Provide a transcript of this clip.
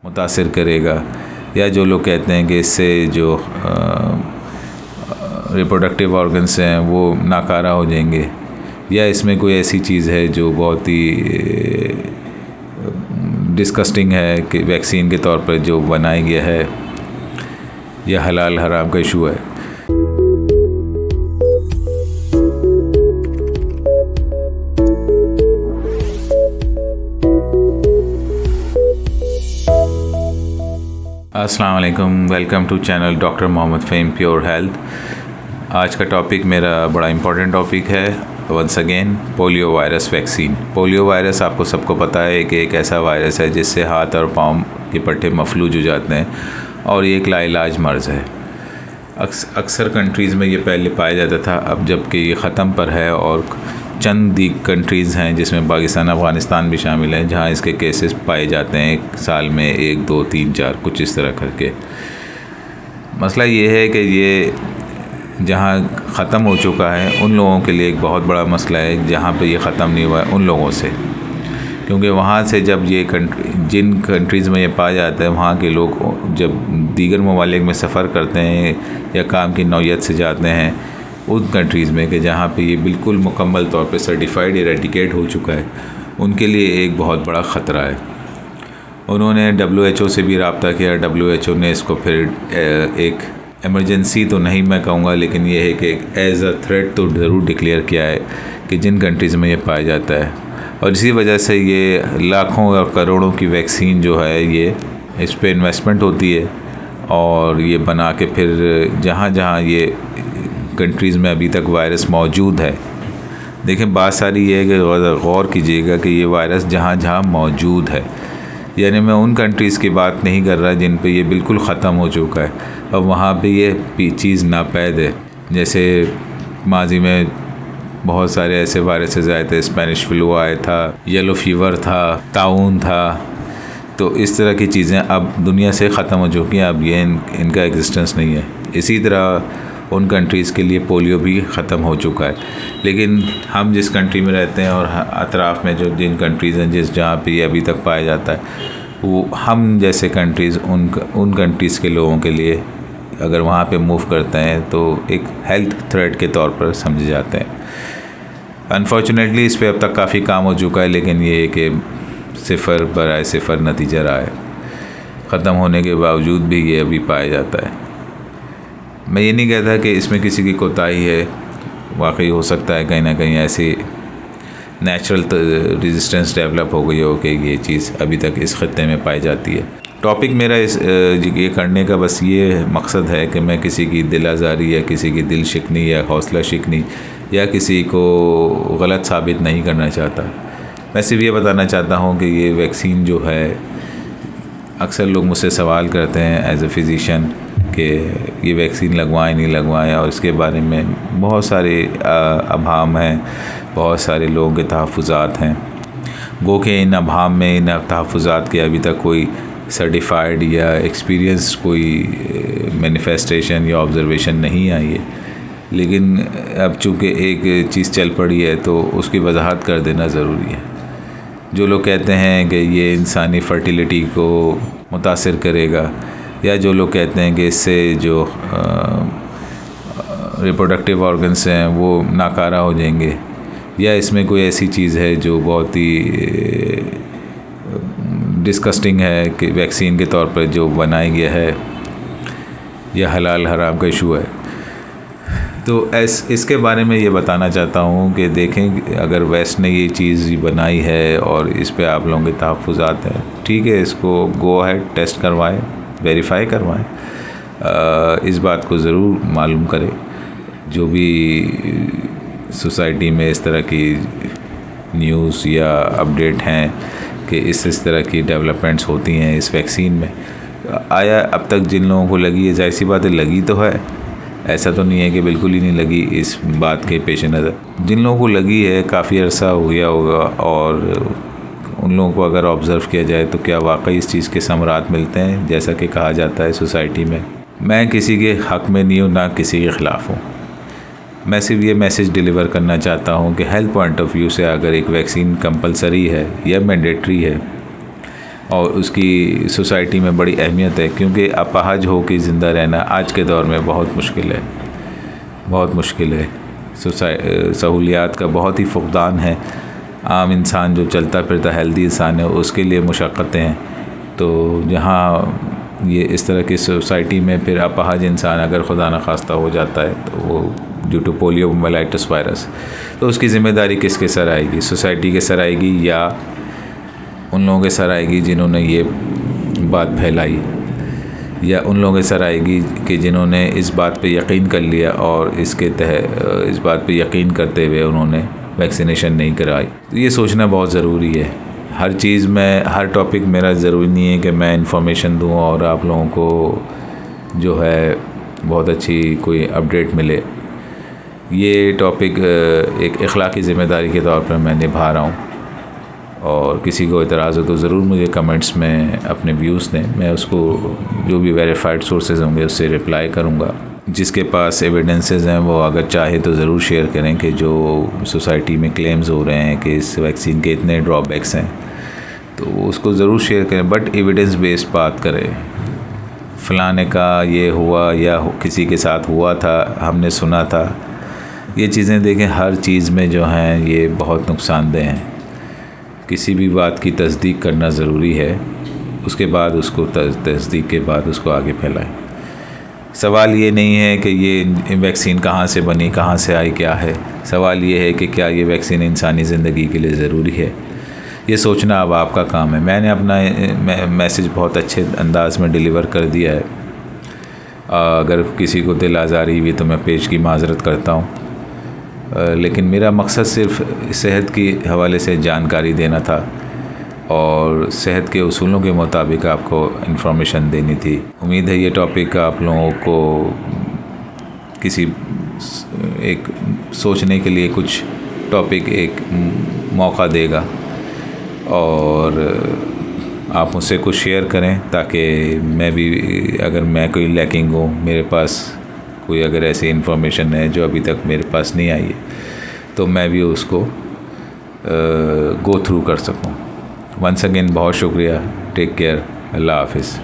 मुतासिर करेगा, या जो लोग कहते हैं कि इससे जो रिप्रोडक्टिव ऑर्गन्स हैं वो नाकारा हो जाएंगे, या इसमें कोई ऐसी चीज़ है जो बहुत ही डिस्कस्टिंग है कि वैक्सीन के तौर पर जो बनाया गया है, यह हलाल हराम का इशू है। अस्सलाम वालेकुम, welcome to channel doctor Mohammad Faheem pure health. आज का टॉपिक मेरा बड़ा इम्पोर्टेंट टॉपिक है। Once again, polio virus vaccine. Polio virus आपको सबको पता है कि एक ऐसा वायरस है जिससे हाथ और पाँव के पट्टे मफलूज हो जाते हैं और ये एक लाइलाज मर्ज़ है। अक्सर कंट्रीज़ में ये पहले पाया जाता था, अब जबकि ये ख़त्म पर है और चंद दी कंट्रीज़ हैं जिसमें पाकिस्तान, अफ़गानिस्तान भी शामिल हैं, जहाँ इसके केसेस पाए जाते हैं एक साल में 1, 2, 3, 4 कुछ इस तरह करके। मसला ये है कि ये जहाँ ख़त्म हो चुका है उन लोगों के लिए एक बहुत बड़ा मसला है, जहाँ पे ये ख़त्म नहीं हुआ है उन लोगों से, क्योंकि वहाँ से जब ये जिन कंट्रीज़ में ये पाया जाता है, वहाँ के लोग जब दीगर ममालिक में सफ़र करते हैं या काम की नौयत से जाते हैं उन कंट्रीज़ में कि जहाँ पे ये बिल्कुल मुकम्मल तौर पे सर्टिफाइड इरेडिकेट हो चुका है, उनके लिए एक बहुत बड़ा ख़तरा है। उन्होंने WHO से भी रब्ता किया। WHO ने इसको फिर एक एमरजेंसी तो नहीं मैं कहूँगा, लेकिन ये है कि एज़ अ थ्रेट तो ज़रूर डिक्लेयर किया है कि जिन कंट्रीज़ में ये पाया जाता है, और इसी वजह से ये लाखों और करोड़ों की वैक्सीन जो है ये इस पर इन्वेस्टमेंट होती है, और ये बना के फिर जहाँ जहाँ ये कंट्रीज़ में अभी तक वायरस मौजूद है। देखें, बात सारी ये है कि गौर कीजिएगा कि ये वायरस जहाँ जहाँ मौजूद है, यानी मैं उन कंट्रीज़ की बात नहीं कर रहा जिन पे ये बिल्कुल ख़त्म हो चुका है, अब वहाँ पे ये चीज़ नापैद है। जैसे माजी में बहुत सारे ऐसे वायरसेस आए थे, स्पेनिश फ्लू आया था, येलो फीवर था, ताउन था, तो इस तरह की चीज़ें अब दुनिया से ख़त्म हो चुकी हैं, अब ये इनका एग्जिस्टेंस नहीं है। इसी तरह उन कंट्रीज़ के लिए पोलियो भी ख़त्म हो चुका है। लेकिन हम जिस कंट्री में रहते हैं और अतराफ़ में जो जिन कंट्रीज़ हैं जहाँ पे ये अभी तक पाया जाता है, वो हम जैसे कंट्रीज़ उन कंट्रीज़ के लोगों के लिए अगर वहाँ पे मूव करते हैं तो एक हेल्थ थ्रेट के तौर पर समझे जाते हैं। अनफॉर्चुनेटली इस पे अब तक काफ़ी काम हो चुका है, लेकिन ये है कि सिफ़र बराए सिफ़र नतीजा रहा है। ख़त्म होने के बावजूद भी ये अभी पाया जाता है। मैं ये नहीं कहता कि इसमें किसी की कोताही है, वाकई हो सकता है कहीं ना कहीं ऐसी नेचुरल रेजिस्टेंस डेवलप हो गई हो कि ये चीज़ अभी तक इस ख़त्ते में पाई जाती है। टॉपिक मेरा ये करने का बस ये मकसद है कि मैं किसी की दिल आज़ारी या किसी की दिल शिकनी या हौसला शिकनी या किसी को गलत साबित नहीं करना चाहता। मैं सिर्फ ये बताना चाहता हूँ कि ये वैक्सीन जो है, अक्सर लोग मुझसे सवाल करते हैं एज ए फ़िज़िशियन कि ये वैक्सीन लगवाएं नहीं लगवाएं, और इसके बारे में बहुत सारे अभाम हैं, बहुत सारे लोगों के तहफ़्फ़ुज़ात हैं। गो के इन अभाम में, इन तहफ़्फ़ुज़ात के अभी तक कोई सर्टिफाइड या एक्सपीरियंस कोई मैनिफेस्टेशन या ऑब्ज़र्वेशन नहीं आई है, लेकिन अब चूँकि एक चीज़ चल पड़ी है तो उसकी वजाहत कर देना ज़रूरी है। जो लोग कहते हैं कि ये इंसानी फ़र्टिलिटी को मुतासिर करेगा, या जो लोग कहते हैं कि इससे जो रिप्रोडक्टिव ऑर्गन्स हैं वो नाकारा हो जाएंगे, या इसमें कोई ऐसी चीज़ है जो बहुत ही डिस्कस्टिंग है कि वैक्सीन के तौर पर जो बनाया गया है, यह हलाल हराम का इशू है। तो इसके बारे में ये बताना चाहता हूँ कि देखें, अगर वेस्ट ने ये चीज़ बनाई है और इस पे आप लोगों के तहफ़्फ़ुज़ात हैं, ठीक है, इसको गो अहेड टेस्ट करवाएं, वेरीफाई करवाएं, इस बात को ज़रूर मालूम करें। जो भी सोसाइटी में इस तरह की न्यूज़ या अपडेट हैं कि इस तरह की डेवलपमेंट्स होती हैं इस वैक्सीन में, आया अब तक जिन लोगों को लगी है, ज़ाहिर सी बात है लगी तो है, ऐसा तो नहीं है कि बिल्कुल ही नहीं लगी। इस बात के पेश नज़र जिन लोगों को लगी है काफ़ी अरसा हो गया होगा, और उन लोगों को अगर ऑब्ज़र्व किया जाए तो क्या वाकई इस चीज़ के समरात मिलते हैं जैसा कि कहा जाता है सोसाइटी में। मैं किसी के हक़ में नहीं हूँ, ना किसी के ख़िलाफ़ हूँ। मैं सिर्फ ये मैसेज डिलीवर करना चाहता हूँ कि हेल्थ पॉइंट ऑफ व्यू से अगर एक वैक्सीन कंपलसरी है या मैंडेटरी है, और उसकी सोसाइटी में बड़ी अहमियत है, क्योंकि अपाहज हो के ज़िंदा रहना आज के दौर में बहुत मुश्किल है, बहुत मुश्किल है। सहूलियात का बहुत ही फुकदान है। आम इंसान जो चलता फिरता हेल्दी इंसान है उसके लिए मुशक्क़तें हैं। तो जहाँ ये इस तरह की सोसाइटी में फिर अपाहज इंसान अगर खुदा न खास्ता हो जाता है तो वो ड्यू टू पोलियोमाइलाइटिस वायरस, तो उसकी ज़िम्मेदारी किसके सर आएगी? सोसाइटी के सर आएगी या उन लोगों के सर आएगी जिन्होंने ये बात फैलाई, या उन लोगों के सर आएगी कि जिन्होंने इस बात पे यकीन कर लिया और इस बात पे यकीन करते हुए उन्होंने वैक्सीनेशन नहीं कराई। तो ये सोचना बहुत ज़रूरी है। हर चीज़ में, हर टॉपिक मेरा ज़रूरी नहीं है कि मैं इन्फॉर्मेशन दूँ और आप लोगों को जो है बहुत अच्छी कोई अपडेट मिले। ये टॉपिक एक अखलाकी ज़िम्मेदारी के तौर पर मैं निभा रहा हूँ, और किसी को इतराज़ हो तो ज़रूर मुझे कमेंट्स में अपने व्यूज़ दें। मैं उसको जो भी वेरीफाइड सोर्सेज होंगे उससे रिप्लाई करूँगा। जिसके पास एविडेंसेस हैं वो अगर चाहे तो ज़रूर शेयर करें कि जो सोसाइटी में क्लेम्स हो रहे हैं कि इस वैक्सीन के इतने ड्रॉबैक्स हैं, तो उसको ज़रूर शेयर करें, बट एविडेंस बेस्ड बात करें। फ़लाने का ये हुआ या किसी के साथ हुआ था, हमने सुना था, ये चीज़ें देखें। हर चीज़ में जो हैं ये बहुत नुकसानदेह हैं। किसी भी बात की तस्दीक करना ज़रूरी है, उसके बाद उसको तस्दीक के बाद उसको आगे फैलाएं। सवाल ये नहीं है कि ये वैक्सीन कहाँ से बनी, कहाँ से आई, क्या है। सवाल ये है कि क्या ये वैक्सीन इंसानी ज़िंदगी के लिए ज़रूरी है। ये सोचना अब आपका काम है। मैंने अपना मैसेज बहुत अच्छे अंदाज़ में डिलीवर कर दिया है। अगर किसी को दिल आज़ारी हुई तो मैं पेश की माज़रत करता हूँ, लेकिन मेरा मकसद सिर्फ सेहत की हवाले से जानकारी देना था और सेहत के उसूलों के मुताबिक आपको इन्फॉर्मेशन देनी थी। उम्मीद है ये टॉपिक आप लोगों को किसी एक सोचने के लिए कुछ टॉपिक एक मौका देगा, और आप मुझसे कुछ शेयर करें ताकि मैं भी, अगर मैं कोई लैकिंग हूँ, मेरे पास कोई अगर ऐसी इन्फॉर्मेशन है जो अभी तक मेरे पास नहीं आई है, तो मैं भी उसको गो थ्रू कर सकूं। वंस अगेन बहुत शुक्रिया। Take care. अल्लाह हाफ़िज़।